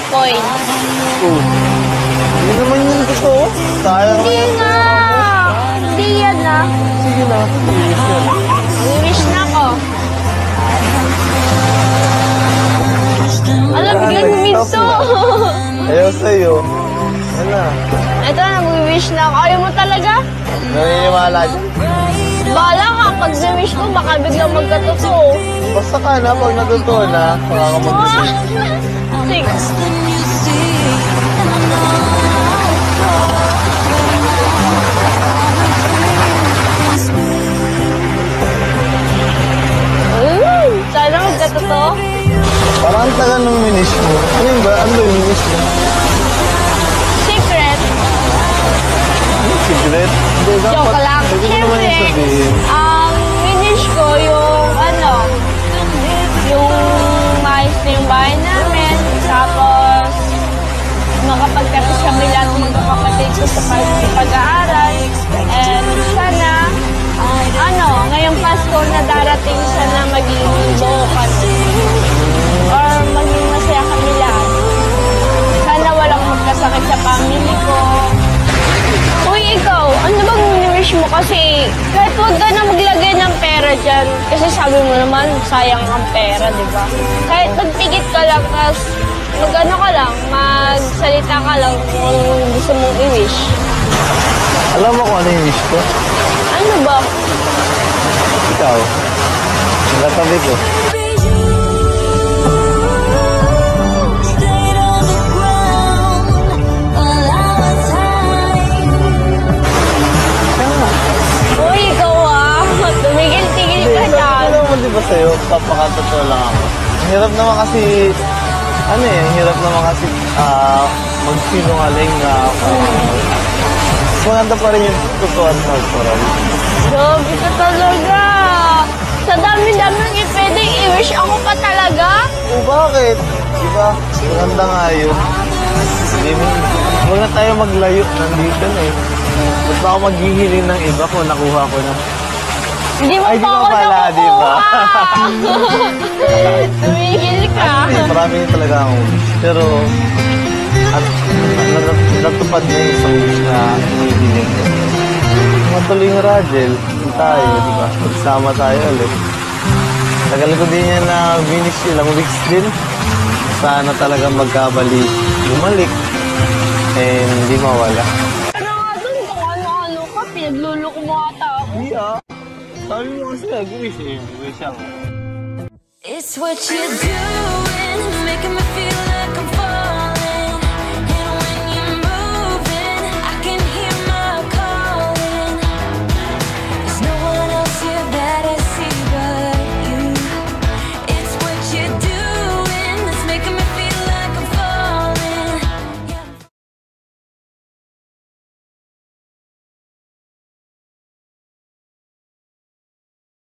coins. Oh. Hindi naman yun totoo. Sayang. Hindi nga. Hindi yan ah. Sige na. I-wish yan. Wish na ko. Alam, biglang huminto. Ayaw sa'yo. Yan na. Ito, nag-wish na ako. Ayaw mo talaga? Naniniwala dyan. Bahala ka. Pag na-wish ko, baka biglang magkatotoo. Basta ka na, pag natutuwa na, makakamag-wish. Sige. Sana magkatotoo. Parang ang tagal ng minish mo. Ano yun ba? Ano yung minish mo? Secret. Secret? Joke lang. Pwede mo naman yung Siyempre, sabihin. finish ko yung yung maayos na yung bahay namin. Tapos, makapagtapos kami lahat ng magkakapatid ko sa pag-aaral. And sana, ngayong Pasko na darating, sana maging buo kami. Or maging masaya kami lahat. Sana walang magkasakit sa family ko. Uy, ikaw, ano bang mini-wish mo? Kasi kahit huwag ka na maglagay ng pera dyan. Kasi sabi mo naman, sayang ang pera, di ba? Kahit magpigit ka lang, tapos mag-ano ka lang, magsalita ka lang kung gusto mong i-wish. Alam mo kung ano yung wish ko? Ano ba? Ikaw. Nagatabi ko. Uy, ikaw tumigil-tigil ka dyan. Ano naman diba sa'yo? Papakatotoo lang ako. Ang hirap naman kasi, ang hirap naman kasi magsinungaling na maganda pa rin yung totoo at natural. Grabe ka talaga. Sa dami-daming pwedeng i-wish ako pa talaga. O bakit? Diba? Maganda nga yun. Huwag na tayo maglayo. Nandito na eh. Ba't ba ako maghihiling ng iba kung nakuha ko na? Hindi mo Ay, pa di ako mo pala, nakukuha. di ba? Tumigil ka. Marami talaga akong wish. Pero, at natupad na yung isang wish na hinihiling ko. Matuloy yung Rajel. Tayo, di ba? Magsama tayo ulit. Tagal ko din yan na finish ilang weeks din. Sana talaga magkabalik, bumalik, and hindi mawala. Ano nga dun? Kung ano-ano ka, pinagluloko mo ata ako. Hindi sabi mo kasi nag-wish eh. Wish ako. It's what you're doing, making me feel